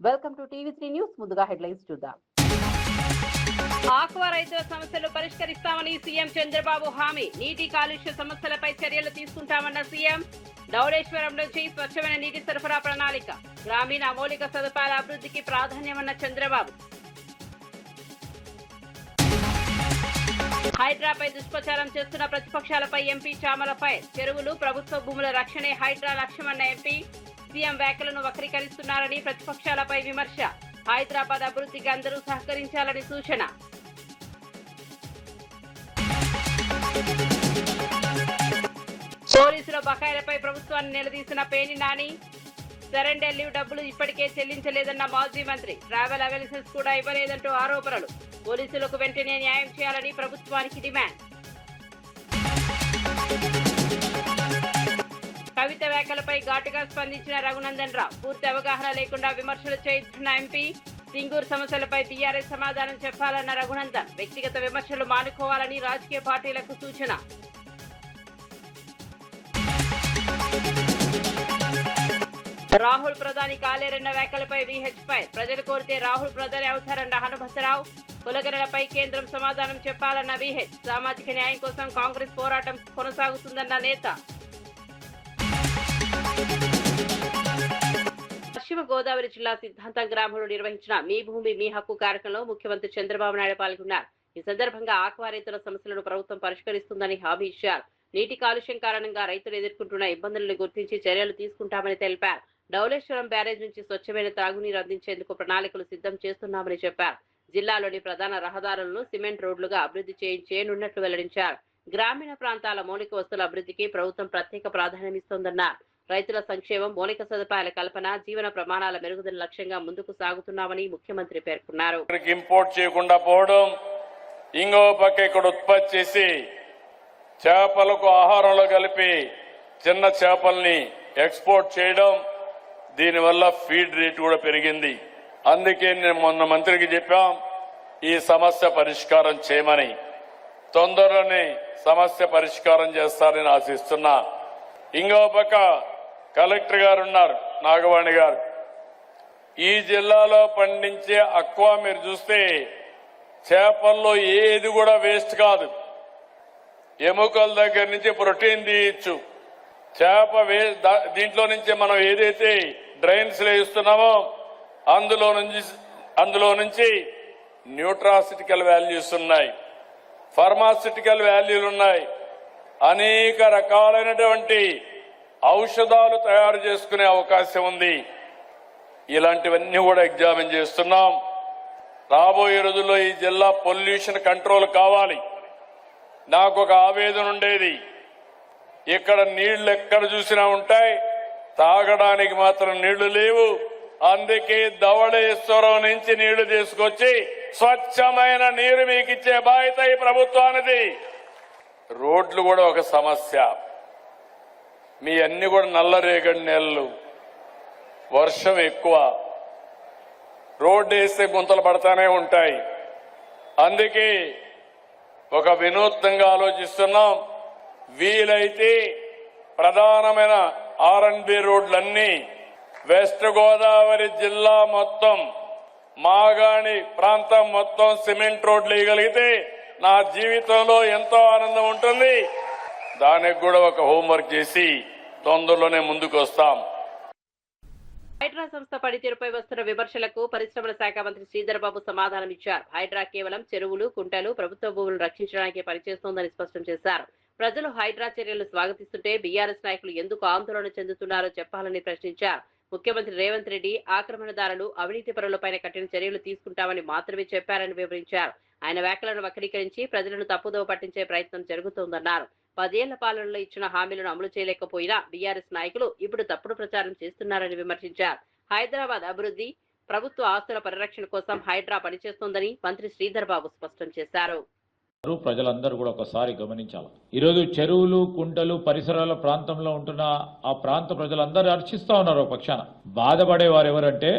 Welcome to TV three news. ముందుగా headlines చూద్దాం. Aqua రైతుల సమస్యలు పరిష్కరిస్తామని సీఎం చంద్రబాబు హామీ. నీటి కాలుష్య సమస్యలపై చర్యలు తీసుకుంటామన్న సీఎం. ధవళేశ్వరం నుంచి స్వచ్ఛమైన నీటి సరఫరా ప్రణాళిక. గ్రామీణ మౌలిక సదుపాయాల అభివృద్ధికి ప్రాధాన్యమన్న చంద్రబాబు. హైడ్రాపై దుష్ప్రచారం చేస్తున్న ప్రతిపక్షాలపై ఎంపీ చామలపై. చెరువులు, ప్రభుత్వ భూముల రక్షణే హైడ్రా లక్ష్యమన్న ఎంపీ. సీఎం వ్యాఖ్యలను వక్రీకరిస్తున్నారని ప్రతిపక్షాలపై విమర్శ. హైదరాబాద్ అభివృద్ధికి అందరూ సహకరించాలని సూచన. పోలీసుల బకాయిలపై ప్రభుత్వాన్ని నిలదీసిన పేర్ని నాని. సరెండర్ లీవ్ డబ్బులు ఇప్పటికే చెల్లించలేదన్న మాజీ మంత్రి. ట్రావెల్ అలవెన్సెస్ కూడా ఇవ్వలేదంటూ ఆరోపణలు. పోలీసులకు వెంటనే న్యాయం చేయాలని ప్రభుత్వానికి డిమాండ్. కవిత వ్యాఖ్యలపై ఘాటుగా స్పందించిన రఘునందన్ రావు. పూర్తి అవగాహన లేకుండా విమర్శలు చేస్తున్న ఎంపీ. సింగూరు సమస్యలపై టీఆర్ఎస్ సమాధానం చెప్పాలన్న రఘునందన్. వ్యక్తిగత విమర్శలు మానుకోవాలని రాజకీయ పార్టీలకు సూచన. రాహుల్ ప్రధాని కాలేరన్న వ్యాఖ్యలపై విహెచ్ పై. ప్రజలు కోరితే రాహుల్ ప్రధాని అవుతారన్న హనుమంతరావు. కులగణలపై కేంద్రం సమాధానం చెప్పాలన్న విహెచ్. సామాజిక న్యాయం కోసం కాంగ్రెస్ పోరాటం కొనసాగుతుందన్న నేత. పశ్చిమ గోదావరి జిల్లా సిద్ధాంతం గ్రామంలో నిర్వహించిన మీ భూమి మీ హక్కు కార్యక్రమంలో ముఖ్యమంత్రి చంద్రబాబు నాయుడు పాల్గొన్నారు. ఈ సందర్భంగా ఆక్వా రైతుల సమస్యలను ప్రభుత్వం పరిష్కరిస్తుందని హామీ ఇచ్చారు. నీటి కాలుష్యం కారణంగా రైతులు ఎదుర్కొంటున్న ఇబ్బందులను గుర్తించి చర్యలు తీసుకుంటామని తెలిపారు. ధవళేశ్వరం బ్యారేజ్ నుంచి స్వచ్ఛమైన త్రాగునీరు అందించేందుకు ప్రణాళికలు సిద్ధం చేస్తున్నామని చెప్పారు. జిల్లాలోని ప్రధాన రహదారులను సిమెంట్ రోడ్లుగా అభివృద్ధి చేయనున్నట్లు వెల్లడించారు. గ్రామీణ ప్రాంతాల మౌలిక వస్తువుల అభివృద్ధికి ప్రభుత్వం ప్రత్యేక ప్రాధాన్యమిస్తోందన్నారు. రైతుల సంక్షేమం, మౌలిక సదుపాయాల కల్పన, జీవన ప్రమాణాల మెరుగుదల లక్ష్యంగా ముందుకు సాగుతున్నామని ముఖ్యమంత్రి పేర్కొన్నారు. ఇంపోర్ట్ చేయకుండా పోవడం, ఇంకో పక్క ఇక్కడ ఉత్పత్తి చేసి చేపలకు ఆహారంలో కలిపి చిన్న చేపల్ని ఎక్స్పోర్ట్ చేయడం, దీనివల్ల ఫీడ్ రేట్ కూడా పెరిగింది. అందుకే నేను మొన్న మంత్రికి చెప్పాం ఈ సమస్య పరిష్కారం చేయమని. తొందరలోనే సమస్య పరిష్కారం చేస్తారని ఆశిస్తున్నా. ఇంకో పక్క కలెక్టర్ గారు ఉన్నారు, నాగవాణి గారు. ఈ జిల్లాలో పండించే అక్వా మీరు చూస్తే చేపల్లో ఏది కూడా వేస్ట్ కాదు. ఎముకల దగ్గర నుంచి ప్రోటీన్ తీయచ్చు. చేప దీంట్లో నుంచి మనం ఏదైతే డ్రైన్స్ లో ఇస్తున్నామో అందులో నుంచి న్యూట్రాసిటికల్ వాల్యూస్ ఉన్నాయి, ఫార్మాసిటికల్ వాల్యూలు ఉన్నాయి. అనేక రకాలైనటువంటి ఔషధాలు తయారు చేసుకునే అవకాశం ఉంది. ఇలాంటివన్నీ కూడా ఎగ్జామిన్ చేస్తున్నాం. రాబోయే రోజుల్లో ఈ జిల్లా పొల్యూషన్ కంట్రోల్ కావాలి. నాకు ఒక ఆవేదన ఉండేది, ఇక్కడ నీళ్లు ఎక్కడ చూసినా ఉంటాయి, తాగడానికి మాత్రం నీళ్లు లేవు. అందుకే ధవళేశ్వరం నుంచి నీళ్లు తీసుకొచ్చి స్వచ్ఛమైన నీరు మీకు ఇచ్చే బాధ్యత ఈ ప్రభుత్వానిది. రోడ్లు కూడా ఒక సమస్య. మీ అన్ని కూడా నల్లరేగడి నెలలు, వర్షం ఎక్కువ, రోడ్డు వేస్తే గుంతలు పడతానే ఉంటాయి. అందుకే ఒక వినూత్నంగా ఆలోచిస్తున్నాం. వీలైతే ప్రధానమైన R&B రోడ్లన్నీ వెస్ట్ గోదావరి జిల్లా మొత్తం, మాగాణి ప్రాంతం మొత్తం సిమెంట్ రోడ్లు వేయగలిగితే నా జీవితంలో ఎంతో ఆనందం ఉంటుంది. దానికి కూడా ఒక హోంవర్క్ చేసి తొందరలోనే ముందుకు వస్తాం. హైడ్రా సంస్థ పనితీరుపై వస్తున్న విమర్శలకు పరిశ్రమల శాఖ మంత్రి శ్రీధర్ బాబు సమాధానం ఇచ్చారు. హైడ్రా కేవలం చెరువులు, కుంటలు, ప్రభుత్వ భూములను రక్షించడానికి పనిచేస్తోందని స్పష్టం చేశారు. ప్రజలు హైడ్రా చర్యలు స్వాగతిస్తుంటే బీఆర్ఎస్ నాయకులు ఎందుకు ఆందోళన చెందుతున్నారో చెప్పాలని ప్రశ్నించారు. ముఖ్యమంత్రి రేవంత్ రెడ్డి ఆక్రమణదారులు, అవినీతి పరులపైన కఠిన చర్యలు తీసుకుంటామని మాత్రమే చెప్పారని వివరించారు. ఆయన వ్యాఖ్యలను వక్రీకరించి ప్రజలను తప్పుదోవ పట్టించే ప్రయత్నం జరుగుతోందన్నారు. 10 ఏళ్ల పాలనలో ఇచ్చిన హామీలను అమలు చేయలేకపోయినా బీఆర్ఎస్ నాయకులు ఇప్పుడు తప్పుడు ప్రచారం చేస్తున్నారని విమర్శించారు. హైదరాబాద్ అభివృద్ధి, ప్రభుత్వ ఆస్తుల పరిరక్షణ కోసం హైడ్రా పనిచేస్తోందని మంత్రి శ్రీధర్ బాబు స్పష్టం చేశారు. ప్రజలందరూ కూడా ఒకసారి గమనించాలి. ఈరోజు చెరువులు, కుంటలు, పరిసరాల ప్రాంతంలో ఉంటున్న ఆ ప్రాంత ప్రజలందరూ హర్షిస్తా ఉన్నారు. ఒక పక్షాన బాధపడేవారు ఎవరంటే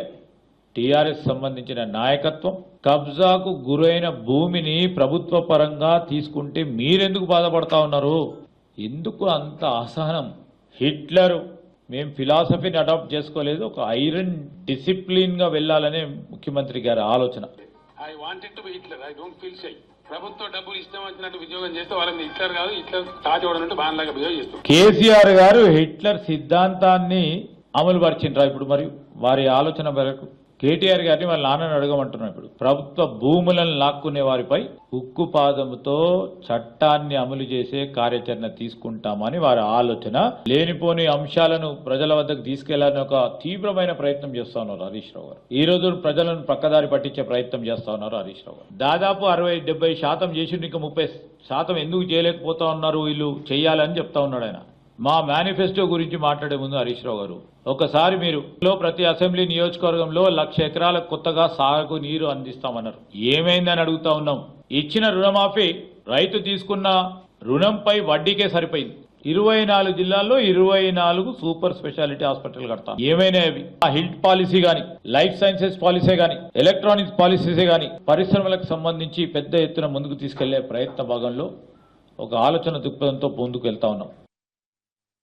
టీఆర్ఎస్ సంబంధించిన నాయకత్వం. కబ్జాకు గురైన భూమిని ప్రభుత్వ పరంగా తీసుకుంటే మీరెందుకు బాధపడతా ఉన్నారు? ఎందుకు అంత అసహనం? హిట్లరు మేము ఫిలాసఫీని అడాప్ట్ చేసుకోలేదు, ఒక ఐరన్ డిసిప్లిన్గా వెళ్ళాలనే ముఖ్యమంత్రి గారి ఆలోచన. I wanted to be Hitler, I don't feel shy. ప్రభుత్వ డబ్బులు ఇష్టం వచ్చినట్టు ఉద్యోగం చేస్తే వాళ్ళని హిట్లర్ కాదు, హిట్లర్ తాచోడనట్టు బాన్లాగా బిహేవ్ చేస్తారు. కేసీఆర్ గారు హిట్లర్ సిద్ధాంతాన్ని అమలు పరిచిండ్రా ఇప్పుడు? మరి వారి ఆలోచన మేరకు కేటీఆర్ గారిని వాళ్ళ నాన్నని అడగమంటున్నాం. ఇప్పుడు ప్రభుత్వ భూములను లాక్కునే వారిపై ఉక్కు పాదముతో చట్టాన్ని అమలు చేసే కార్యాచరణ తీసుకుంటామని వారి ఆలోచన. లేనిపోని అంశాలను ప్రజల వద్దకు తీసుకెళ్లాలని ఒక తీవ్రమైన ప్రయత్నం చేస్తా ఉన్నారు హరీష్ రావు గారు. ఈ రోజు ప్రజలను పక్కదారి పట్టించే ప్రయత్నం చేస్తా ఉన్నారు హరీష్ రావు గారు. దాదాపు 60-70% చేసి ఇంకా 30% ఎందుకు చేయలేకపోతా ఉన్నారు వీళ్ళు, చెయ్యాలని చెప్తా ఉన్నాడు ఆయన. మా మేనిఫెస్టో గురించి మాట్లాడే ముందు హరీష్ రావు గారు, ఒకసారి మీరు ప్రతి అసెంబ్లీ నియోజకవర్గంలో 1,00,000 ఎకరాలకు కొత్తగా సాగు నీరు అందిస్తామన్నారు. ఏమైందని అడుగుతా ఉన్నాం. ఇచ్చిన రుణమాఫీ రైతు తీసుకున్న రుణంపై వడ్డీకే సరిపోయింది. 24 జిల్లాల్లో 24 సూపర్ స్పెషాలిటీ హాస్పిటల్ కడతాం. ఏమైనా అవి హెల్త్ పాలసీ గాని, లైఫ్ సైన్సెస్ పాలసీ గాని, ఎలక్ట్రానిక్స్ పాలసీసే గాని పరిశ్రమలకు సంబంధించి పెద్ద ఎత్తున ముందుకు తీసుకెళ్లే ప్రయత్న భాగంలో ఒక ఆలోచన దృక్పథంతో ముందుకు వెళ్తా ఉన్నాం.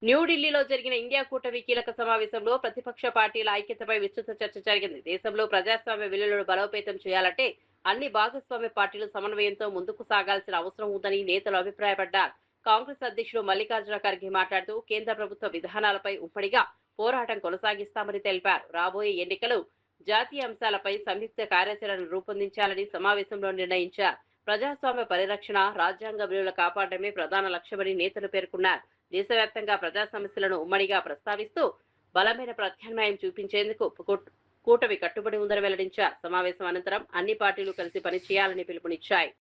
న్యూఢిల్లీలో జరిగిన ఇండియా కూటమి కీలక సమావేశంలో ప్రతిపక్ష పార్టీల ఐక్యతపై విస్తృత చర్చ జరిగింది. దేశంలో ప్రజాస్వామ్య విలువలను బలోపేతం చేయాలంటే అన్ని భాగస్వామ్య పార్టీలు సమన్వయంతో ముందుకు సాగాల్సిన అవసరం ఉందని నేతలు అభిప్రాయపడ్డారు. కాంగ్రెస్ అధ్యక్షుడు మల్లికార్జున ఖర్గే మాట్లాడుతూ కేంద్ర ప్రభుత్వ విధానాలపై ఉమ్మడిగా పోరాటం కొనసాగిస్తామని తెలిపారు. రాబోయే ఎన్నికలు జాతీయ అంశాలపై సంయుక్త కార్యాచరణను రూపొందించాలని సమావేశంలో నిర్ణయించారు. ప్రజాస్వామ్య పరిరక్షణ, రాజ్యాంగ విలువలు కాపాడమే ప్రధాన లక్ష్యమని నేతలు పేర్కొన్నారు. దేశవ్యాప్తంగా ప్రజా సమస్యలను ఉమ్మడిగా ప్రస్తావిస్తూ బలమైన ప్రత్యామ్నాయం చూపించేందుకు కూటమి కట్టుబడి ఉందని వెల్లడించారు. సమావేశం అనంతరం అన్ని పార్టీలు కలిసి పనిచేయాలని పిలుపునిచ్చాయి.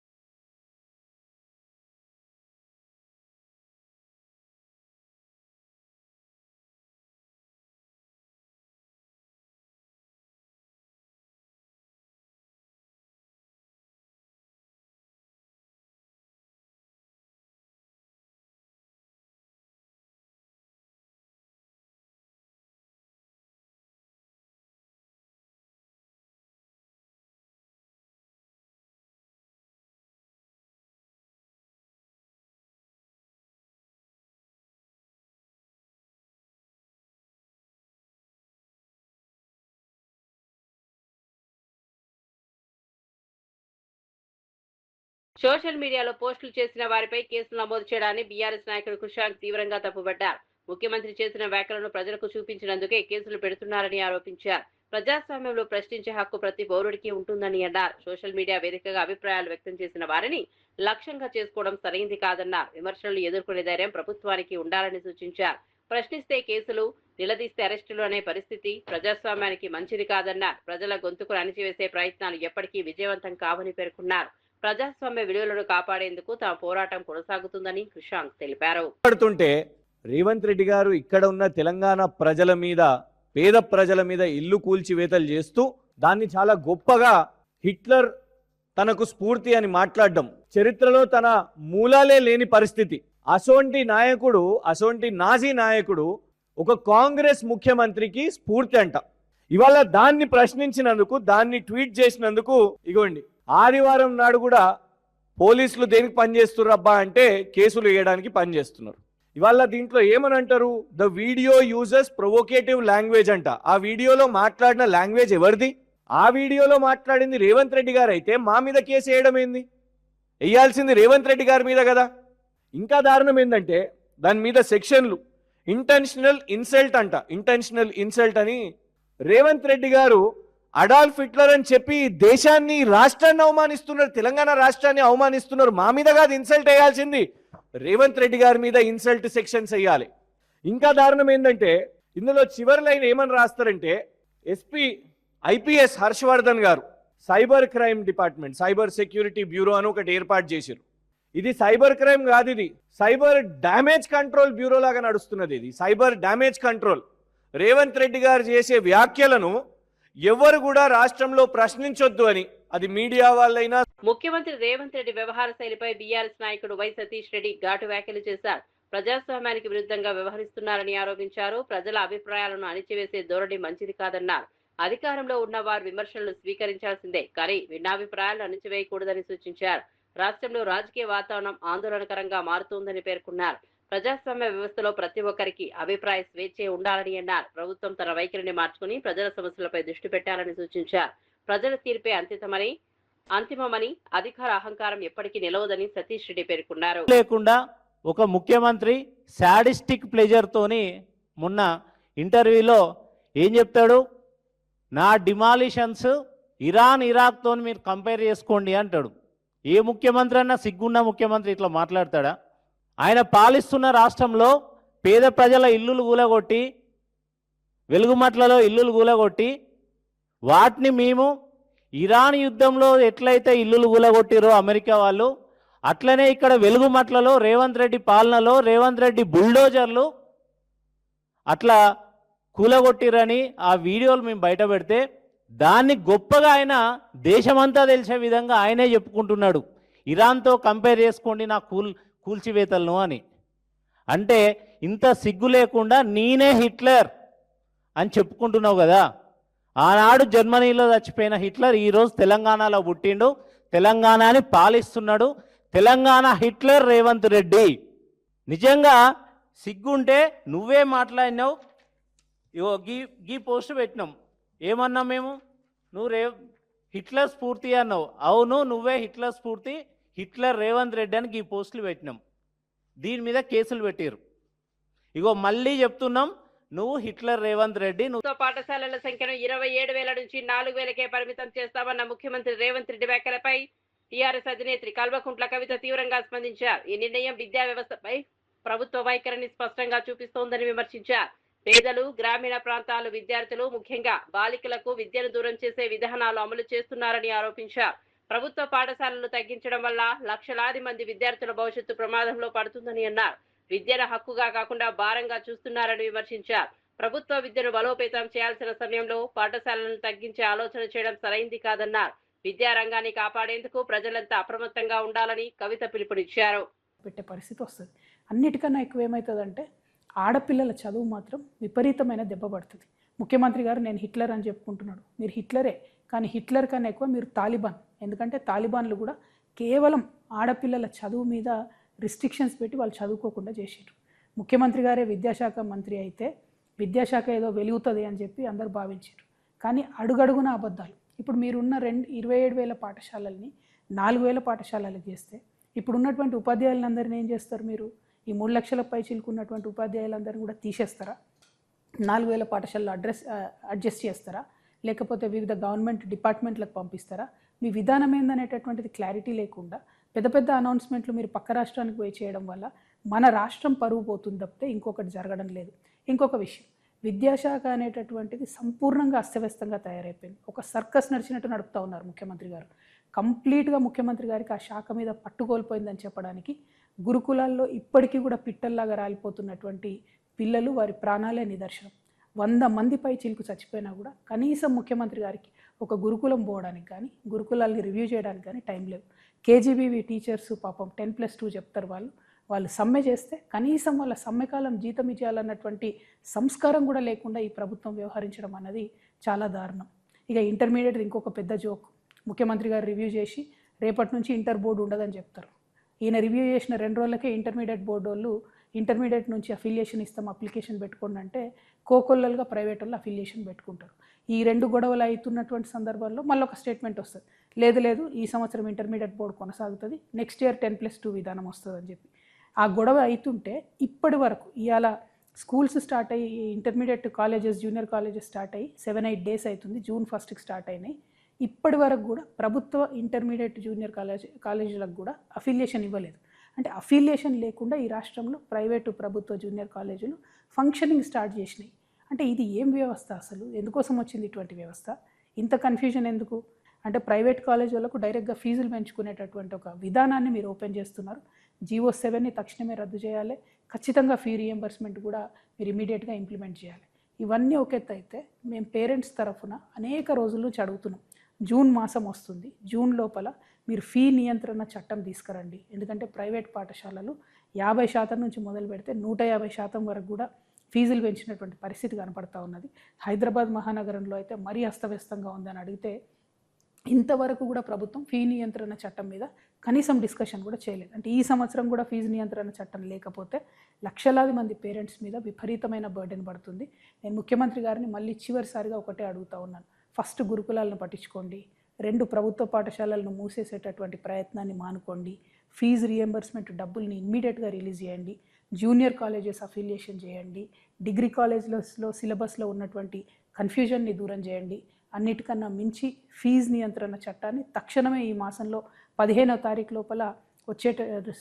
సోషల్ మీడియాలో పోస్టులు చేసిన వారిపై కేసులు నమోదు చేయడాన్ని బీఆర్ఎస్ నాయకుడు కుషాంక్ తీవ్రంగా తప్పుపడ్డారు. ముఖ్యమంత్రి చేసిన వ్యాఖ్యలను ప్రజలకు చూపించినందుకే కేసులు పెడుతున్నారని ఆరోపించారు. ప్రజాస్వామ్యంలో ప్రశ్నించే హక్కు ప్రతి పౌరుడికి ఉంటుందని అన్నారు. సోషల్ మీడియా వేదికగా అభిప్రాయాలు వ్యక్తం చేసిన వారిని లక్ష్యంగా చేసుకోవడం సరైంది కాదన్నారు. విమర్శలను ఎదుర్కొనే ధైర్యం ప్రభుత్వానికి ఉండాలని సూచించారు. ప్రశ్నిస్తే కేసులు, నిలదీస్తే అరెస్టులు అనే పరిస్థితి ప్రజాస్వామ్యానికి మంచిది కాదన్నారు. ప్రజల గొంతుకు అణిచివేసే ప్రయత్నాలు ఎప్పటికీ విజయవంతం కావని పేర్కొన్నారు. ప్రజాస్వామ్య విలువలను కాపాడేందుకు తమ పోరాటం కొనసాగుతుందని కృషాంక్ తెలిపారు. రేవంత్ రెడ్డి గారు ఇక్కడ ఉన్న తెలంగాణ ప్రజల మీద, పేద ప్రజల మీద ఇల్లు కూల్చివేతలు చేస్తూ దాన్ని చాలా గొప్పగా హిట్లర్ తనకు స్ఫూర్తి అని మాట్లాడడం, చరిత్రలో తన మూలాలే లేని పరిస్థితి. అసోంటి నాయకుడు, అసోంటి నాజీ నాయకుడు ఒక కాంగ్రెస్ ముఖ్యమంత్రికి స్ఫూర్తి అంట. ఇవాళ దాన్ని ప్రశ్నించినందుకు, దాన్ని ట్వీట్ చేసినందుకు ఇగోండి ఆదివారం నాడు కూడా పోలీసులు దేనికి పనిచేస్తుర్రబ్బా అంటే కేసులు వేయడానికి పనిచేస్తున్నారు. ఇవాళ దీంట్లో ఏమని అంటారు, the video uses provocative language అంట. ఆ వీడియోలో మాట్లాడిన లాంగ్వేజ్ ఎవరిది? ఆ వీడియోలో మాట్లాడింది రేవంత్ రెడ్డి గారు అయితే మా మీద కేసు వేయడం ఏంది? వేయాల్సింది రేవంత్ రెడ్డి గారి మీద కదా. ఇంకా దారుణం ఏంటంటే దాని మీద సెక్షన్లు ఇంటెన్షనల్ ఇన్సల్ట్ అంట. ఇంటెన్షనల్ ఇన్సల్ట్ అని రేవంత్ రెడ్డి గారు అడాల్ఫ్ హిట్లర్ అని చెప్పి దేశాన్ని, రాష్ట్రాన్ని అవమానిస్తున్నారు, తెలంగాణ రాష్ట్రాన్ని అవమానిస్తున్నారు. మా మీద కాదు ఇన్సల్ట్ వేయాల్సింది, రేవంత్ రెడ్డి గారి మీద ఇన్సల్ట్ సెక్షన్స్ వేయాలి. ఇంకా దారుణం ఏంటంటే ఇందులో చివరి లైన్ ఏమని రాస్తారంటే, ఎస్పీ ఐపీఎస్ హర్షవర్ధన్ గారు cyber crime department, cyber security bureau అని ఒకటి ఏర్పాటు చేశారు. ఇది సైబర్ క్రైమ్ కాదు, ఇది సైబర్ డ్యామేజ్ కంట్రోల్ బ్యూరో లాగా నడుస్తున్నది. ఇది cyber damage control. Revanth Reddy గారు చేసే వ్యాఖ్యలను ఎవరు కూడా రాష్ట్రంలో ప్రశ్నించొద్దు అని, అది మీడియా వాళ్ళైనా. ముఖ్యమంత్రి రేవంత్ రెడ్డి వ్యవహార శైలిపై బీఆర్ఎస్ నాయకుడు వై సతీష్ రెడ్డి ఘాటు వ్యాఖ్యలు చేశారు. ప్రజాస్వామ్యానికి విరుద్ధంగా వ్యవహరిస్తున్నారని ఆరోపించారు. ప్రజల అభిప్రాయాలను అణిచివేసే ధోరణి మంచిది కాదన్నారు. అధికారంలో ఉన్న వారు విమర్శలను స్వీకరించాల్సిందే, కానీ భిన్నాభిప్రాయాలను అణిచివేయకూడదని సూచించారు. రాష్ట్రంలో రాజకీయ వాతావరణం ఆందోళనకరంగా మారుతోందని పేర్కొన్నారు. ప్రజాస్వామ్య వ్యవస్థలో ప్రతి ఒక్కరికి అభిప్రాయ స్వేచ్ఛ ఉండాలని అన్నారు. ప్రభుత్వం తన వైఖరిని మార్చుకుని ప్రజల సమస్యలపై దృష్టి పెట్టాలని సూచించారు. ప్రజల తీర్పే అంతిమమని అధికార అహంకారం ఎప్పటికీ నిలవదని సతీష్ రెడ్డి పేర్కొన్నారు. లేకుండా ఒక ముఖ్యమంత్రి సాడిస్టిక్ ప్లెజర్తోని మొన్న ఇంటర్వ్యూలో ఏం చెప్తాడు, నా డిమాలిషన్స్ ఇరాక్తో మీరు కంపేర్ చేసుకోండి అంటాడు. ఏ ముఖ్యమంత్రి అన్నా సిగ్గున్న ముఖ్యమంత్రి ఇట్లా మాట్లాడతాడా? ఆయన పాలిస్తున్న రాష్ట్రంలో పేద ప్రజల ఇల్లులు కూలగొట్టి, వెలుగుమట్లలో ఇల్లులు కూలగొట్టి, వాటిని మేము ఇరాన్ యుద్ధంలో ఎట్లయితే ఇల్లులు కూలగొట్టిరో అమెరికా వాళ్ళు, అట్లనే ఇక్కడ వెలుగుమట్లలో రేవంత్ రెడ్డి పాలనలో రేవంత్ రెడ్డి బుల్డోజర్లు అట్లా కూలగొట్టిరని ఆ వీడియోలు మేము బయట పెడితే దాన్ని గొప్పగా ఆయన దేశమంతా తెలిసే విధంగా ఆయనే చెప్పుకుంటున్నాడు, ఇరాన్తో కంపేర్ చేసుకోండి నా కూల్చివేతలను అని. అంటే ఇంత సిగ్గు లేకుండా నేనే హిట్లర్ అని చెప్పుకుంటున్నావు కదా. ఆనాడు జర్మనీలో చచ్చిపోయిన హిట్లర్ ఈరోజు తెలంగాణలో పుట్టిండు, తెలంగాణని పాలిస్తున్నాడు. తెలంగాణ హిట్లర్ రేవంత్ రెడ్డి. నిజంగా సిగ్గుంటే నువ్వే మాట్లాడినావు. ఇగో గీ పోస్ట్ పెట్టినాం, ఏమన్నాం మేము, నువ్వు హిట్లర్ స్ఫూర్తి అన్నావు. అవును, నువ్వే హిట్లర్ స్ఫూర్తి, హిట్లర్ రేవంత్ రెడ్డి అని ఈ పోస్టులు పెట్టినాం. దీని మీద కేసులు పెట్టారు. ఇగో మళ్ళీ చెప్తున్నాం, నువ్వు హిట్లర్ రేవంత్ రెడ్డి. పాఠశాలల సంఖ్యను 27,000 నుంచి 4,000కే పరిమితం చేస్తామన్న ముఖ్యమంత్రి రేవంత్ రెడ్డి వ్యాఖ్యలపై టీఆర్ఎస్ అధినేత్రి కల్వకుంట్ల కవిత తీవ్రంగా స్పందించారు. ఈ నిర్ణయం విద్యా వ్యవస్థపై ప్రభుత్వ వైఖరిని స్పష్టంగా చూపిస్తోందని విమర్శించారు. పేదలు, గ్రామీణ ప్రాంతాలు విద్యార్థులు, ముఖ్యంగా బాలికలకు విద్యను దూరం చేసే విధానాలు అమలు చేస్తున్నారని ఆరోపించారు. ప్రభుత్వ పాఠశాలలు తగ్గించడం వల్ల లక్షలాది మంది విద్యార్థుల భవిష్యత్తు ప్రమాదంలో పడుతుందని అన్నారు. విద్యను హక్కుగా కాకుండా భారంగా చూస్తున్నారని విమర్శించారు. ప్రభుత్వ విద్యను బలోపేతం చేయాల్సిన సమయంలో పాఠశాలలను తగ్గించే ఆలోచన చేయడం సరైంది కాదన్నారు. విద్యారంగాన్ని కాపాడేందుకు ప్రజలంతా అప్రమత్తంగా ఉండాలని కవిత పిలుపునిచ్చారు. పెట్టే పరిస్థితి వస్తుంది. అన్నిటికన్నా ఎక్కువ ఏమవుతుందంటే ఆడపిల్లల చదువు మాత్రం విపరీతమైన దెబ్బ పడుతుంది. ముఖ్యమంత్రి గారు నేను హిట్లర్ అని చెప్పుకుంటున్నాడు. మీరు హిట్లరే, కానీ హిట్లర్ కన్నా ఎక్కువ మీరు తాలిబాన్. ఎందుకంటే తాలిబాన్లు కూడా కేవలం ఆడపిల్లల చదువు మీద రిస్ట్రిక్షన్స్ పెట్టి వాళ్ళు చదువుకోకుండా చేసారు. ముఖ్యమంత్రి గారే విద్యాశాఖ మంత్రి అయితే విద్యాశాఖ ఏదో వెలుగుతుంది అని చెప్పి అందరు భావించారు. కానీ అడుగడుగున అబద్ధాలు. ఇప్పుడు మీరున్న 27,000 పాఠశాలల్ని 4,000 పాఠశాలలకు చేస్తే ఇప్పుడు ఉన్నటువంటి ఉపాధ్యాయులందరినీ ఏం చేస్తారు? మీరు ఈ 3 లక్షల పై చిలుకున్నటువంటి ఉపాధ్యాయులందరినీ కూడా తీసేస్తారా? 4,000 పాఠశాలలో అడ్జస్ట్ చేస్తారా? లేకపోతే వివిధ గవర్నమెంట్ డిపార్ట్మెంట్లకు పంపిస్తారా? మీ విధానం ఏందనేటటువంటిది క్లారిటీ లేకుండా పెద్ద పెద్ద అనౌన్స్మెంట్లు మీరు పక్క రాష్ట్రానికి పోయి చేయడం వల్ల మన రాష్ట్రం పరువు పోతుంది తప్పితే ఇంకొకటి జరగడం లేదు. ఇంకొక విషయం, విద్యాశాఖ అనేటటువంటిది సంపూర్ణంగా అస్తవ్యస్తంగా తయారైపోయింది. ఒక సర్కస్ నడిచినట్టు నడుపుతూ ఉన్నారు ముఖ్యమంత్రి గారు. కంప్లీట్గా ముఖ్యమంత్రి గారికి ఆ శాఖ మీద పట్టుకోల్పోయిందని చెప్పడానికి గురుకులాల్లో ఇప్పటికీ కూడా పిట్టల్లాగా రాలిపోతున్నటువంటి పిల్లలు, వారి ప్రాణాలే నిదర్శనం. 100 మంది పై చిలుకు చచ్చిపోయినా కూడా కనీసం ముఖ్యమంత్రి గారికి ఒక గురుకులం పోవడానికి కానీ గురుకులాల్ని రివ్యూ చేయడానికి కానీ టైం లేదు. కేజీబీవీ టీచర్స్ పాపం 10+2 చెప్తారు. వాళ్ళు సమ్మె చేస్తే కనీసం వాళ్ళ సమ్మెకాలం జీతం ఇచ్చేయాలన్నటువంటి సంస్కారం కూడా లేకుండా ఈ ప్రభుత్వం వ్యవహరించడం అన్నది చాలా దారుణం. ఇక ఇంటర్మీడియట్ ఇంకొక పెద్ద జోక్. ముఖ్యమంత్రి గారు రివ్యూ చేసి రేపటి నుంచి ఇంటర్ బోర్డు ఉండదని చెప్తారు. ఈయన రివ్యూ చేసిన 2 రోజులకే ఇంటర్మీడియట్ బోర్డు వాళ్ళు ఇంటర్మీడియట్ నుంచి అఫిలియేషన్ ఇస్తాం, అప్లికేషన్ పెట్టుకోండి అంటే కోకొల్లలుగా ప్రైవేట్ వాళ్ళు అఫిలియేషన్ పెట్టుకుంటారు. ఈ 2 గొడవలు అవుతున్నటువంటి సందర్భాల్లో మళ్ళీ ఒక స్టేట్మెంట్ వస్తుంది, లేదు ఈ సంవత్సరం ఇంటర్మీడియట్ బోర్డు కొనసాగుతుంది, నెక్స్ట్ ఇయర్ 10+2 విధానం వస్తుంది అని చెప్పి. ఆ గొడవ అవుతుంటే ఇప్పటి వరకు ఇవాళ స్కూల్స్ స్టార్ట్ అయ్యి intermediate colleges, junior colleges start అయ్యి 7-8 డేస్ అవుతుంది. June 1st స్టార్ట్ అయినాయి. ఇప్పటి వరకు కూడా ప్రభుత్వ ఇంటర్మీడియట్ జూనియర్ కాలేజీలకు కూడా అఫిలియేషన్ ఇవ్వలేదు. అంటే అఫిలియేషన్ లేకుండా ఈ రాష్ట్రంలో ప్రైవేటు ప్రభుత్వ జూనియర్ కాలేజీలు ఫంక్షనింగ్ స్టార్ట్ చేసినాయి. అంటే ఇది ఏం వ్యవస్థ అసలు? ఎందుకోసం వచ్చింది ఇటువంటి వ్యవస్థ? ఇంత కన్ఫ్యూజన్ ఎందుకు? అంటే ప్రైవేట్ కాలేజ్ వాళ్ళకు డైరెక్ట్గా ఫీజులు పెంచుకునేటటువంటి ఒక విధానాన్ని మీరు ఓపెన్ చేస్తున్నారు. GO 7ని తక్షణమే రద్దు చేయాలి. ఖచ్చితంగా ఫీ రీఎంబర్స్మెంట్ కూడా మీరు ఇమీడియట్గా ఇంప్లిమెంట్ చేయాలి. ఇవన్నీ ఒక ఎత్తు అయితే మేము పేరెంట్స్ తరఫున అనేక రోజుల నుంచి అడుగుతున్నాం. జూన్ మాసం వస్తుంది, జూన్ లోపల మీరు ఫీ నియంత్రణ చట్టం తీసుకురండి. ఎందుకంటే ప్రైవేట్ పాఠశాలలు 50% నుంచి మొదలు పెడితే 150% వరకు కూడా ఫీజులు పెంచినటువంటి పరిస్థితి కనపడతా ఉన్నది. హైదరాబాద్ మహానగరంలో అయితే మరీ అస్తవ్యస్తంగా ఉందని అడిగితే ఇంతవరకు కూడా ప్రభుత్వం ఫీ నియంత్రణ చట్టం మీద కనీసం డిస్కషన్ కూడా చేయలేదు. అంటే ఈ సంవత్సరం కూడా ఫీజు నియంత్రణ చట్టం లేకపోతే లక్షలాది మంది పేరెంట్స్ మీద విపరీతమైన బర్డెన్ పడుతుంది. నేను ముఖ్యమంత్రి గారిని మళ్ళీ చివరిసారిగా ఒకటే అడుగుతా ఉన్నాను. ఫస్ట్ గురుకులాలను పట్టించుకోండి, 2 ప్రభుత్వ పాఠశాలలను మూసేసేటటువంటి ప్రయత్నాన్ని మానుకోండి, ఫీజు రియంబర్స్మెంట్ డబ్బుల్ని ఇమ్మీడియట్గా రిలీజ్ చేయండి, జూనియర్ కాలేజెస్ అఫిలియేషన్ చేయండి, డిగ్రీ కాలేజ్లో సిలబస్లో ఉన్నటువంటి కన్ఫ్యూజన్ని దూరం చేయండి. అన్నిటికన్నా మించి ఫీజు నియంత్రణ చట్టాన్ని తక్షణమే ఈ మాసంలో 15వ తారీఖు లోపల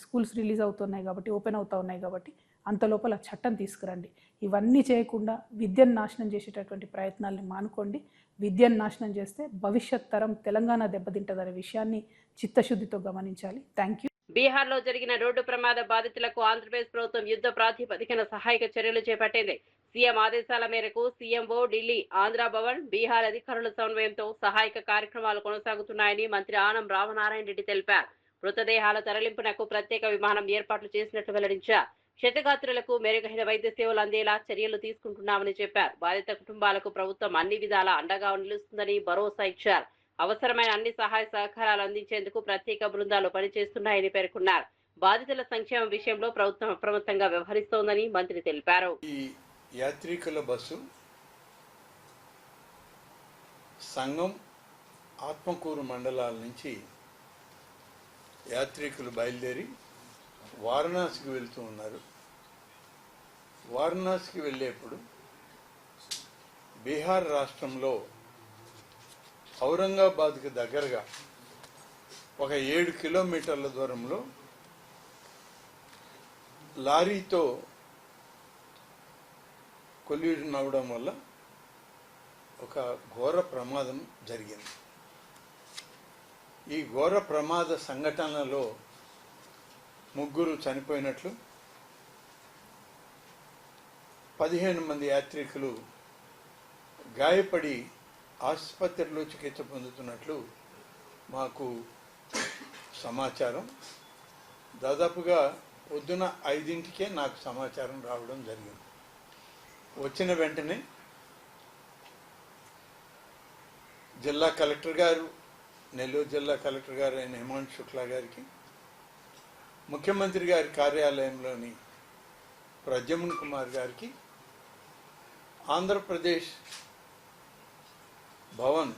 స్కూల్స్ రిలీజ్ అవుతున్నాయి కాబట్టి, ఓపెన్ అవుతూ ఉన్నాయి కాబట్టి అంత లోపల చట్టం తీసుకురండి. ఇవన్నీ చేయకుండా విద్యను నాశనం చేసేటటువంటి ప్రయత్నాల్ని మానుకోండి. విద్యను నాశనం చేస్తే భవిష్యత్ తరం తెలంగాణ దెబ్బతింటదనే విషయాన్ని చిత్తశుద్ధితో గమనించాలి. Thank you. బీహార్లో జరిగిన రోడ్డు ప్రమాద బాధితులకు ఆంధ్రప్రదేశ్ ప్రభుత్వం యుద్ధ ప్రాతిపదికన సహాయక చర్యలు చేపట్టింది. సీఎం ఆదేశాల మేరకు సీఎంఓ ఢిల్లీ, ఆంధ్ర భవన్, బీహార్ అధికారుల సమన్వయంతో సహాయక కార్యక్రమాలు కొనసాగుతున్నాయని మంత్రి ఆనం రామనారాయణ రెడ్డి తెలిపారు. మృతదేహాల తరలింపునకు ప్రత్యేక విమానం ఏర్పాట్లు చేసినట్లు వెల్లడించారు. క్షతగాత్రులకు మెరుగైన వైద్య సేవలు అందేలా చర్యలు తీసుకుంటున్నామని చెప్పారు. బాధిత కుటుంబాలకు ప్రభుత్వం అన్ని విధాలా అండగా నిలుస్తుందని భరోసా ఇచ్చారు. అవసరమైన అన్ని సహాయ సహకారాలు అందించేందుకు ప్రత్యేక బృందాలు పనిచేస్తున్నాయని పేర్కొన్నారు. బాధితుల సంక్షేమం విషయంలో ప్రభుత్వం అప్రమత్తంగా వ్యవహరిస్తోందని మంత్రి తెలిపారు. ఈ యాత్రికుల బస్సు సంగం, ఆత్మకూరు మండలాల నుంచి యాత్రికులు బయలుదేరి వారణాసికి వెళ్తూ ఉన్నారు. వారణాసికి వెళ్ళేప్పుడు బీహార్ రాష్ట్రంలో ఔరంగాబాద్కి దగ్గరగా ఒక 7 కిలోమీటర్ల దూరంలో లారీతో కొల్యూషన్ అవ్వడం వల్ల ఒక ఘోర ప్రమాదం జరిగింది. ఈ ఘోర ప్రమాద సంఘటనలో 3 చనిపోయినట్లు, 15 మంది యాత్రికులు గాయపడి ఆసుపత్రిలో చికిత్స పొందుతున్నట్లు మాకు సమాచారం. దాదాపుగా పొద్దున 5ంటికే నాకు సమాచారం రావడం జరిగింది. వచ్చిన వెంటనే జిల్లా కలెక్టర్ గారు, నెల్లూరు జిల్లా కలెక్టర్ గారు అయిన హిమాంశు శుక్లా గారికి, ముఖ్యమంత్రి గారి కార్యాలయంలోని ప్రద్యుమ్న కుమార్ గారికి, ఆంధ్రప్రదేశ్ భవన్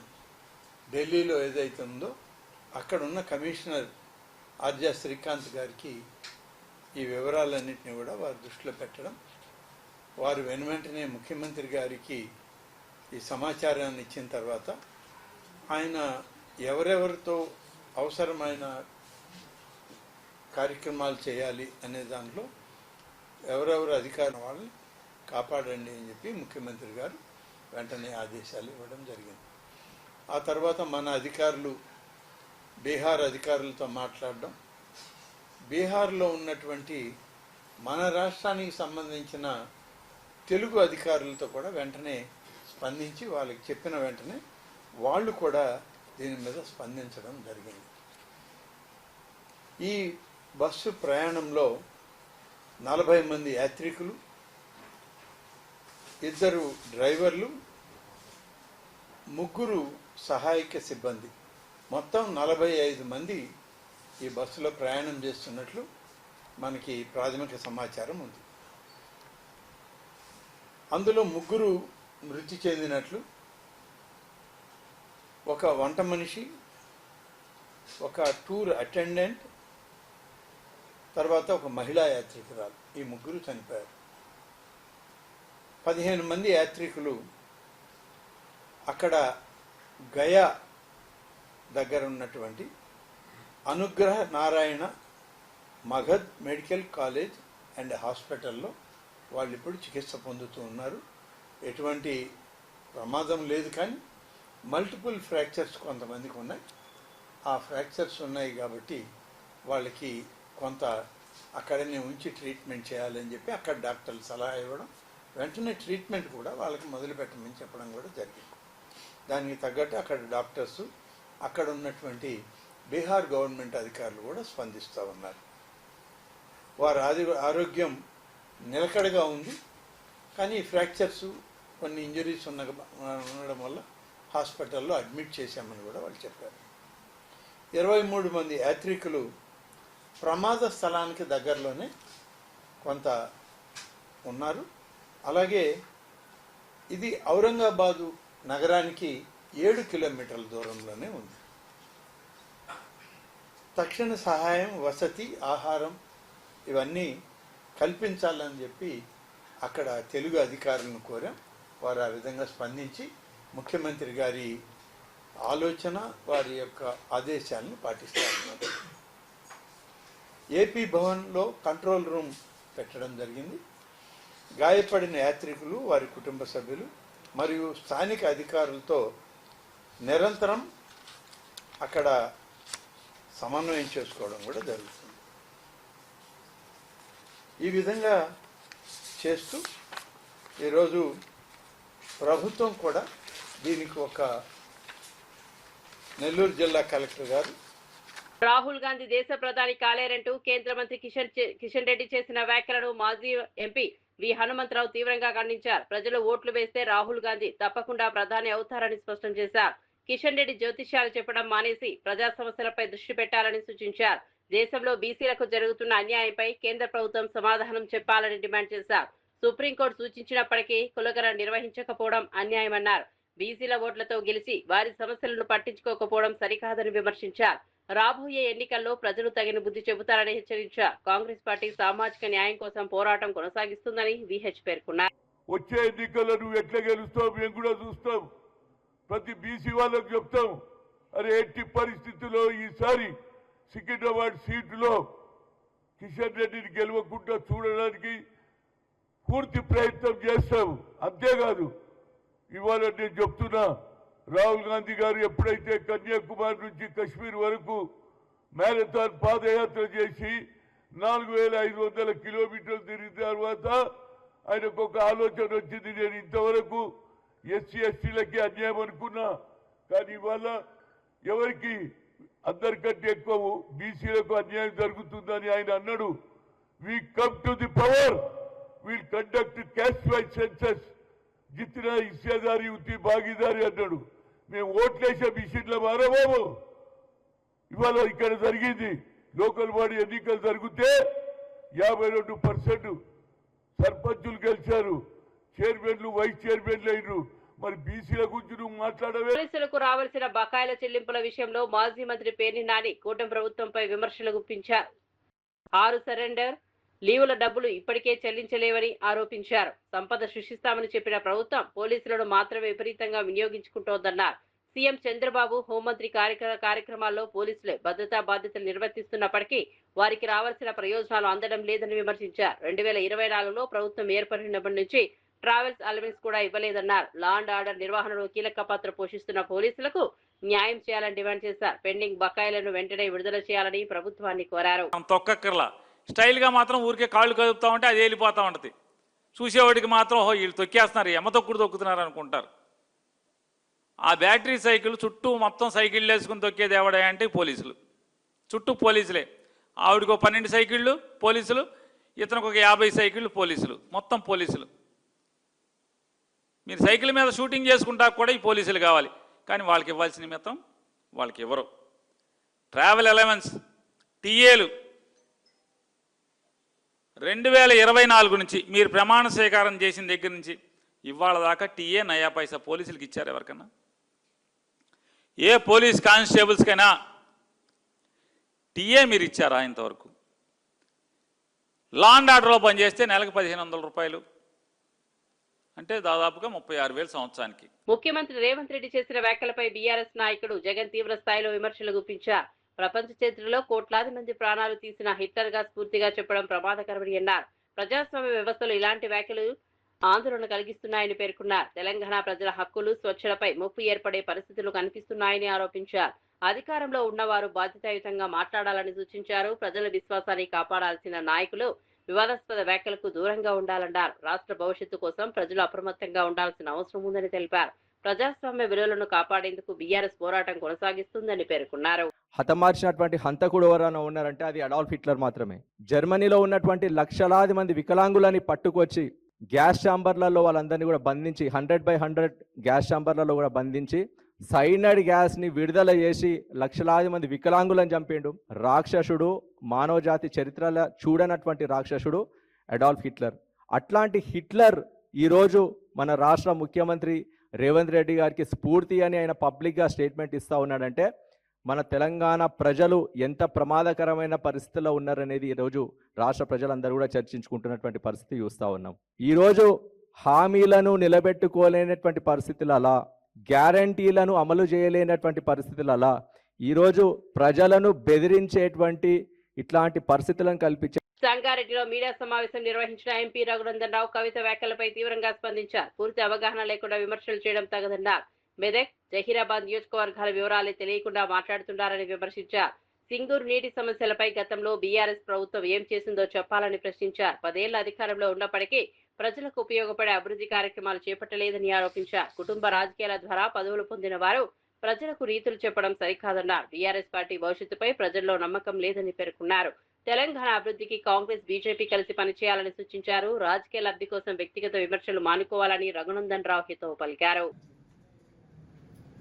ఢిల్లీలో ఏదైతే ఉందో అక్కడున్న కమిషనర్ ఆర్జా శ్రీకాంత్ గారికి ఈ వివరాలన్నింటినీ కూడా వారి దృష్టిలో పెట్టడం, వారు వెనువెంటనే ముఖ్యమంత్రి గారికి ఈ సమాచారాన్ని ఇచ్చిన తర్వాత ఆయన ఎవరెవరితో అవసరమైన కార్యక్రమాలు చేయాలి అనే దాంట్లో ఎవరెవరు అధికారం వాళ్ళని కాపాడండి అని చెప్పి ముఖ్యమంత్రి గారు వెంటనే ఆదేశాలు ఇవ్వడం జరిగింది. ఆ తర్వాత మన అధికారులు బీహార్ అధికారులతో మాట్లాడడం, బీహార్లో ఉన్నటువంటి మన రాష్ట్రానికి సంబంధించిన తెలుగు అధికారులతో కూడా వెంటనే స్పందించి వాళ్ళకి చెప్పిన వెంటనే వాళ్ళు కూడా దీని మీద స్పందించడం జరిగింది. ఈ బస్సు ప్రయాణంలో 40 మంది యాత్రికులు, 2 డ్రైవర్లు, 3 సహాయక సిబ్బంది, మొత్తం 45 మంది ఈ బస్సులో ప్రయాణం చేస్తున్నట్లు మనకి ప్రాథమిక సమాచారం ఉంది. అందులో 3 మృతి చెందినట్లు, ఒక వంట మనిషి, ఒక టూర్ అటెండెంట్, తర్వాత ఒక మహిళా యాత్రికురాలు, ఈ 3 చనిపోయారు. 15 మంది యాత్రికులు అక్కడ గయా దగ్గర ఉన్నటువంటి అనుగ్రహ Narayana Magadh medical college and హాస్పిటల్లో వాళ్ళు ఇప్పుడు చికిత్స పొందుతూ ఉన్నారు. ఎటువంటి ప్రమాదం లేదు, కానీ మల్టిపుల్ ఫ్రాక్చర్స్ కొంతమందికి ఉన్నాయి. ఆ ఫ్రాక్చర్స్ ఉన్నాయి కాబట్టి వాళ్ళకి కొంత అక్కడనే ఉంచి ట్రీట్మెంట్ చేయాలని చెప్పి అక్కడ డాక్టర్లు సలహా ఇవ్వడం, వెంటనే ట్రీట్మెంట్ కూడా వాళ్ళకి మొదలుపెట్టమని చెప్పడం కూడా జరిగింది. దానికి తగ్గట్టు అక్కడ డాక్టర్స్, అక్కడ ఉన్నటువంటి బీహార్ గవర్నమెంట్ అధికారులు కూడా స్పందిస్తూ ఉన్నారు. వారి ఆరోగ్యం నిలకడగా ఉంది, కానీ ఫ్రాక్చర్స్, కొన్ని ఇంజరీస్ ఉండడం వల్ల హాస్పిటల్లో అడ్మిట్ చేశామని కూడా వాళ్ళు చెప్పారు. 23 మంది యాత్రికులు ప్రమాద స్థలానికి దగ్గరలోనే కొంత ఉన్నారు. అలాగే ఇది ఔరంగాబాదు నగరానికి 7 కిలోమీటర్ల దూరంలోనే ఉంది. తక్షణ సహాయం, వసతి, ఆహారం ఇవన్నీ కల్పించాలని చెప్పి అక్కడ తెలుగు అధికారులను కోరాం. వారు ఆ విధంగా స్పందించి ముఖ్యమంత్రి గారి ఆలోచన, వారి యొక్క ఆదేశాలను పాటిస్తారు. ఏపీ భవన్లో కంట్రోల్ రూమ్ పెట్టడం జరిగింది. గాయపడిన యాత్రికులు, వారి కుటుంబ సభ్యులు మరియు స్థానిక అధికారులతో నిరంతరం అక్కడ సమన్వయం చేసుకోవడం కూడా జరుగుతుంది. ఈ విధంగా చేస్తూ ఈరోజు ప్రభుత్వం కూడా దీనికి ఒక నెల్లూరు జిల్లా కలెక్టర్ గారు రాహుల్ గాంధీ దేశ ప్రధాని కాలేరంటూ కేంద్ర మంత్రి కిషన్ రెడ్డి చేసిన వ్యాఖ్యలను మాజీ ఎంపీ వి హనుమంతరావు తీవ్రంగా ఖండించారు. ప్రజలు ఓట్లు వేస్తే రాహుల్ గాంధీ తప్పకుండా ప్రధాని అవుతారని స్పష్టం చేశారు. కిషన్ రెడ్డి జ్యోతిష్యాలు చెప్పడం మానేసి ప్రజా సమస్యలపై దృష్టి పెట్టాలని సూచించారు. దేశంలో బీసీలకు జరుగుతున్న అన్యాయంపై కేంద్ర ప్రభుత్వం సమాధానం చెప్పాలని డిమాండ్ చేశారు. సుప్రీంకోర్టు సూచించినప్పటికీ కులగణ నిర్వహించకపోవడం అన్యాయమన్నారు. బీసీల ఓట్లతో గెలిచి వారి సమస్యలను పట్టించుకోకపోవడం సరికాదని విమర్శించారు. రాబోయే ఎన్నికల్లో ప్రజలు తగిన బుద్ధి చెబుతారని హెచ్చరించారు. కాంగ్రెస్ పార్టీ సామాజిక న్యాయం కోసం పోరాటం కొనసాగిస్తుందని విహెచ్ పేర్కొన్నారు. వచ్చే ఎన్నికల్లో నువ్వు ఎట్లా గెలుస్తావు మేము కూడా చూస్తాం. ప్రతి బీసీ వాళ్ళకు చెప్తాం, అరే ఎట్టి పరిస్థితుల్లో ఈసారి సికింద్రాబాద్ సీటులో కిషన్ రెడ్డిని గెలవకుండా చూడడానికి పూర్తి ప్రయత్నం చేస్తాం. అంతేకాదు ఇవాళ నేను చెప్తున్నా, రాహుల్ గాంధీ గారు ఎప్పుడైతే కన్యాకుమారి నుంచి కశ్మీర్ వరకు మ్యారథాన్ పాదయాత్ర చేసి 4500 కిలోమీటర్లు తిరిగిన తర్వాత ఆయనకు ఒక ఆలోచన వచ్చింది, నేను ఇంతవరకు ఎస్సీ ఎస్టీలకి అన్యాయం అనుకున్నా, కానీ ఇవాళ ఎవరికి అందరికంటే ఎక్కువ బీసీలకు అన్యాయం జరుగుతుందని ఆయన అన్నాడు. We come to the power, will conduct caste wise census, జిత్నా హిస్సేదారి ఉత్తి భాగీదారి అన్నాడు. మేము ఓట్లేసే మిషన్ల మారా బాబు. ఇవాళ ఇక్కడ జరిగింది లోకల్ బాడీ ఎన్నికలు జరిగితే 52% సర్పంచులు గెలిచారు, చైర్మన్లు వైస్ చైర్మన్లు అయినరు. మరి బీసీల గురించి నువ్వు మాట్లాడవే? పోలీసులకు రావాల్సిన బకాయిల చెల్లింపుల విషయంలో మాజీ మంత్రి పేర్ని నాని కూటమి ప్రభుత్వంపై విమర్శలు గుప్పించారు. 6 సరెండర్ లీవుల డబ్బులు ఇప్పటికే చెల్లించలేవని ఆరోపించారు. సంపద సృష్టిస్తామని చెప్పిన ప్రభుత్వం పోలీసులను మాత్రమే విపరీతంగా వినియోగించుకుంటోందన్నారు. సీఎం చంద్రబాబు హోంమంత్రి కార్యక్రమాల్లో పోలీసులే భద్రతా బాధ్యతలు నిర్వర్తిస్తున్నప్పటికీ వారికి రావాల్సిన ప్రయోజనాలు అందడం లేదని విమర్శించారు. 2024లో ప్రభుత్వం ఏర్పడినప్పటి నుంచి ట్రావెల్స్ అలవెన్స్ కూడా ఇవ్వలేదన్నారు. లా అండ్ ఆర్డర్ నిర్వహణలో కీలక పాత్ర పోషిస్తున్న పోలీసులకు న్యాయం చేయాలని డిమాండ్ చేశారు. పెండింగ్ బకాయిలను వెంటనే విడుదల చేయాలని ప్రభుత్వాన్ని కోరారు. తొక్కర్లా స్టైల్ గా మాత్రం ఊరికే కాళ్ళు కదుపుతా ఉంటే అది వెళ్ళిపోతా ఉంటది. చూసేవాడికి మాత్రం వీళ్ళు తొక్కేస్తున్నారు, ఎమ్మ తొక్కుడు తొక్కుతున్నారు అనుకుంటారు. ఆ బ్యాటరీ సైకిల్ చుట్టూ మొత్తం సైకిళ్ళు వేసుకుని తొక్కేది ఎవడా అంటే పోలీసులు, చుట్టూ పోలీసులే. ఆవిడకు 12 సైకిళ్ళు పోలీసులు, ఇతనికి ఒక 50 సైకిళ్ళు పోలీసులు, మొత్తం పోలీసులు. మీరు సైకిల్ మీద షూటింగ్ చేసుకుంటా కూడా ఈ పోలీసులు కావాలి, కానీ వాళ్ళకి ఇవ్వాల్సిన నిమిత్తం వాళ్ళకి ఇవ్వరు. ట్రావెల్ అలవెన్స్ టీఏలు 2024 నుంచి మీరు ప్రమాణ స్వీకారం చేసిన దగ్గర నుంచి ఇవాళ దాకా టీఏ నయా పైసా పోలీసులకు ఇచ్చారు ఎవరికన్నా? ఏ పోలీస్ కానిస్టేబుల్స్కైనా టీఏ మీరు ఇచ్చారా ఇంతవరకు? లా అండ్ ఆర్డర్లో పనిచేస్తే నెలకు 1500 రూపాయలు అంటే దాదాపుగా 36,000 సంవత్సరానికి. ముఖ్యమంత్రి రేవంత్ రెడ్డి చేసిన వ్యాఖ్యలపై బీఆర్ఎస్ నాయకుడు జగన్ తీవ్ర స్థాయిలో విమర్శలు గుప్పించారు. ప్రపంచ చరిత్రలో కోట్లాది మంది ప్రాణాలు తీసిన హిట్లర్ గా స్ఫూర్తిగా చెప్పడం ప్రమాదకరమని అన్నారు. ప్రజాస్వామ్య వ్యవస్థలో ఇలాంటి వ్యాఖ్యలు ఆందోళన కలిగిస్తున్నాయని పేర్కొన్నారు. తెలంగాణ ప్రజల హక్కులు, స్వచ్ఛలపై ముప్పు ఏర్పడే పరిస్థితులు కనిపిస్తున్నాయని ఆరోపించారు. అధికారంలో ఉన్నవారు బాధ్యతాయుతంగా మాట్లాడాలని సూచించారు. ప్రజల విశ్వాసాన్ని కాపాడాల్సిన నాయకులు వివాదాస్పద వ్యాఖ్యలకు దూరంగా ఉండాలన్నారు. రాష్ట్ర భవిష్యత్తు కోసం ప్రజలు అప్రమత్తంగా ఉండాల్సిన అవసరం ఉందని తెలిపారు. ప్రజాస్వామ్య విలువలను కాపాడేందుకు బీఆర్ఎస్ పోరాటం కొనసాగిస్తుందని పేర్కొన్నారు. హతమార్చినటువంటి హంతకుడు ఎవరైనా ఉన్నారంటే అది అడాల్ఫ్ హిట్లర్ మాత్రమే. జర్మనీలో ఉన్నటువంటి లక్షలాది మంది వికలాంగులని పట్టుకొచ్చి గ్యాస్ ఛాంబర్లలో వాళ్ళందరినీ కూడా బంధించి 100/100 గ్యాస్ ఛాంబర్లలో కూడా బంధించి సైనైడ్ గ్యాస్ని విడుదల చేసి లక్షలాది మంది వికలాంగులను చంపిండు. రాక్షసుడు, మానవజాతి చరిత్రలో చూడనటువంటి రాక్షసుడు అడాల్ఫ్ హిట్లర్. అట్లాంటి హిట్లర్ ఈరోజు మన రాష్ట్ర ముఖ్యమంత్రి రేవంత్ రెడ్డి గారికి స్ఫూర్తి అని ఆయన పబ్లిక్గా స్టేట్మెంట్ ఇస్తూ ఉన్నాడంటే మన తెలంగాణ ప్రజలు ఎంత ప్రమాదకరమైన పరిస్థితిలో ఉన్నారనేది ఈరోజు రాష్ట్ర ప్రజలందరూ కూడా చర్చించుకుంటున్నటువంటి పరిస్థితి చూస్తూ ఉన్నాం. ఈరోజు హామీలను నిలబెట్టుకోలేనటువంటి పరిస్థితులలో, గ్యారంటీలను అమలు చేయలేనటువంటి పరిస్థితులలో ఈరోజు ప్రజలను బెదిరించేటువంటి ఇట్లాంటి పరిస్థితులను కల్పించే సంగారెడ్డిలో మీడియా సమావేశం నిర్వహించిన ఎంపీ రఘునందన్ రావు కవిత వ్యాఖ్యలపై తీవ్రంగా స్పందించారు. పూర్తి అవగాహన లేకుండా విమర్శలు చేయడం తగదన్నారు. మెదక్, జహీరాబాద్ నియోజకవర్గాల వివరాలే తెలియకుండా మాట్లాడుతున్నారని విమర్శించారు. సింగూరు నీటి సమస్యలపై గతంలో బీఆర్ఎస్ ప్రభుత్వం ఏం చేసిందో చెప్పాలని ప్రశ్నించారు. 10 ఏళ్ల అధికారంలో ఉన్నప్పటికీ ప్రజలకు ఉపయోగపడే అభివృద్ధి కార్యక్రమాలు చేపట్టలేదని ఆరోపించారు. కుటుంబ రాజకీయాల ద్వారా పదవులు పొందిన వారు ప్రజలకు రీతులు చెప్పడం సరికాదన్నారు. బీఆర్ఎస్ పార్టీ భవిష్యత్తుపై ప్రజల్లో నమ్మకం లేదని పేర్కొన్నారు. తెలంగాణ అభివృద్ధికి కాంగ్రెస్, బీజేపీ కలిసి పనిచేయాలని సూచించారు. రాజకీయ లబ్ధి కోసం వ్యక్తిగత విమర్శలు మానుకోవాలని రఘునందన్ రావు హితవు పలికారు.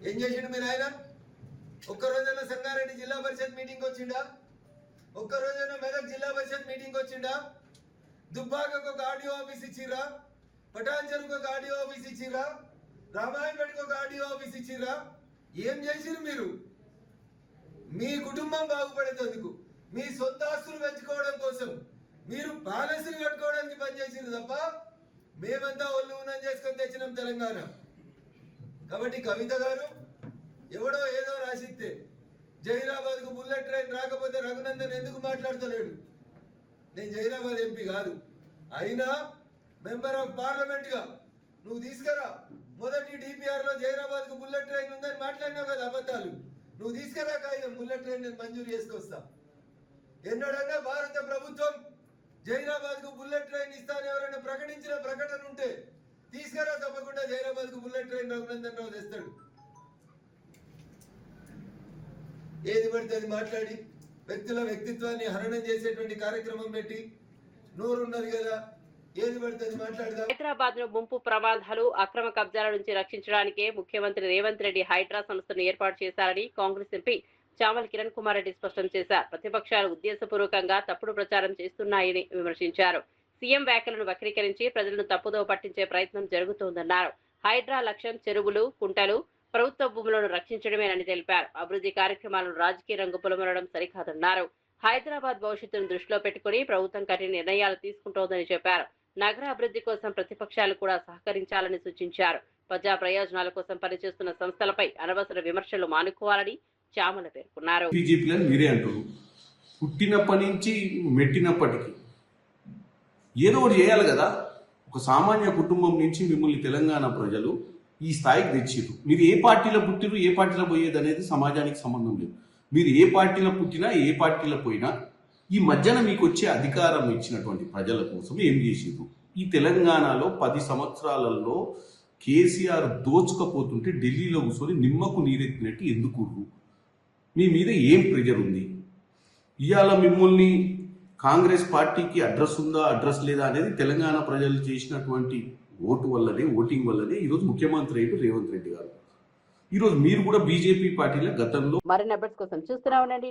ఏం చేసిండు మీరు? ఆయన ఒక్కరోజైనా సంగారెడ్డి జిల్లా పరిషత్ మీటింగ్ వచ్చిండా? ఒక్కరోజైనా మెదక్ జిల్లా పరిషత్ మీటింగ్ వచ్చిండా? దుబ్బాకకు ఒక ఆడియో ఆఫీస్ ఇచ్చిర్రా? పటాన్చెరుకు ఒక ఆడియో ఆఫీస్ ఇచ్చిర్రా? రామాయణపేటకు ఒక ఆడియో ఆఫీస్ ఇచ్చిర్రా? ఏం చేసిరు మీరు? మీ కుటుంబం బాగుపడేందుకు, మీ సొంత ఆస్తులు పెంచుకోవడం కోసం మీరు ప్యాలెస్లు కట్టుకోవడానికి పనిచేసిరు తప్ప మేమంతా ఒళ్ళు ఉన్నం చేసుకొని తెచ్చినాం తెలంగాణ. కాబట్టి కవిత గారు ఎవడో ఏదో రాసిస్తే జహీరాబాద్ కు బుల్లెట్ ట్రైన్ రాకపోతే రఘునందన్ ఎందుకు మాట్లాడతలేడు? నేను జహీరాబాద్ ఎంపీ కాదు, అయినా మెంబర్ ఆఫ్ పార్లమెంట్ గా నువ్వు తీసుకురా. మొదటి డిపిఆర్ లో జహీరాబాద్ కు బుల్లెట్ ట్రైన్ ఉందని మాట్లాడినావు కదా అబద్ధాలు. నువ్వు తీసుకురా కాగితం, బుల్లెట్ ట్రైన్ నేను మంజూరు చేసుకొస్తా. ఎన్నడన్నా భారత ప్రభుత్వం జహీరాబాద్ కు బుల్లెట్ ట్రైన్ ఇస్తాను ఎవరైనా ప్రకటించిన ప్రకటన ఉంటే తీసుకురా, తప్పకుండా జహీరాబాద్ కు బుల్లెట్ ట్రైన్ రఘునందన్ రావు తెస్తాడు. ఏది పడితే అది మాట్లాడి వ్యక్తుల వ్యక్తిత్వాన్ని హరణం చేసేటువంటి కార్యక్రమం పెట్టి నోరున్నది కదా, ఏది పడితే అది మాట్లాడదాం. హైదరాబాద్ ను ముంపు ప్రమాదాలు, అక్రమ కబ్జాల నుంచి రక్షించడానికే ముఖ్యమంత్రి రేవంత్ రెడ్డి హైడ్రా సంస్థను ఏర్పాటు చేశారని కాంగ్రెస్ ఎంపీ చామల కిరణ్ కుమార్ రెడ్డి స్పష్టం చేశారు. ప్రతిపక్షాలు ఉద్దేశపూర్వకంగా తప్పుడు ప్రచారం చేస్తున్నాయని విమర్శించారు. సీఎం వ్యాఖ్యలను వక్రీకరించి ప్రజలను తప్పుదోవ పట్టించే ప్రయత్నం జరుగుతోందన్నారు. హైడ్రా లక్ష్యం చెరువులు, కుంటలు, ప్రభుత్వ భూములను రక్షించడమేనని తెలిపారు. అభివృద్ధి కార్యక్రమాలను రాజకీయ రంగు పొలమరడం సరికాదన్నారు. హైదరాబాద్ భవిష్యత్తును దృష్టిలో పెట్టుకుని ప్రభుత్వం కఠిన నిర్ణయాలు తీసుకుంటోందని చెప్పారు. నగర అభివృద్ధి కోసం ప్రతిపక్షాలు కూడా సహకరించాలని సూచించారు. ప్రజా ప్రయోజనాల కోసం పనిచేస్తున్న సంస్థలపై అనవసర విమర్శలు మానుకోవాలని చామల పేర్కొన్నారు. బీజేపీలను మీరే అంటారు, పుట్టినప్పటి నుంచి మెట్టినప్పటికీ ఏదో ఒకటి చేయాలి కదా. ఒక సామాన్య కుటుంబం నుంచి మిమ్మల్ని తెలంగాణ ప్రజలు ఈ స్థాయికి తెచ్చిర్రు. మీరు ఏ పార్టీలో పుట్టిరు, ఏ పార్టీలో పోయేది అనేది సమాజానికి సంబంధం లేదు. మీరు ఏ పార్టీలో పుట్టినా, ఏ పార్టీలో పోయినా ఈ మధ్యన మీకు వచ్చే అధికారం ఇచ్చినటువంటి ప్రజల కోసం ఏం చేసిర్రు? ఈ తెలంగాణలో 10 సంవత్సరాలలో కేసీఆర్ దోచుకపోతుంటే ఢిల్లీలో కూర్చొని నిమ్మకు నీరెత్తినట్టు ఎందుకు? మీ మీద ఏం ప్రెజర్ ఉంది? ఇవాళ మిమ్మల్ని కాంగ్రెస్ పార్టీకి అడ్రస్ ఉందా, అడ్రస్ లేదా అనేది తెలంగాణ ప్రజలు చేసినటువంటి ఓటింగ్ వల్లనే ఈరోజు ముఖ్యమంత్రి అయిన రేవంత్ రెడ్డి గారు. ఈరోజు మీరు కూడా బీజేపీ పార్టీలో గతంలో మరిన్ని అప్డేట్స్ కోసం చూస్తూనే ఉండండి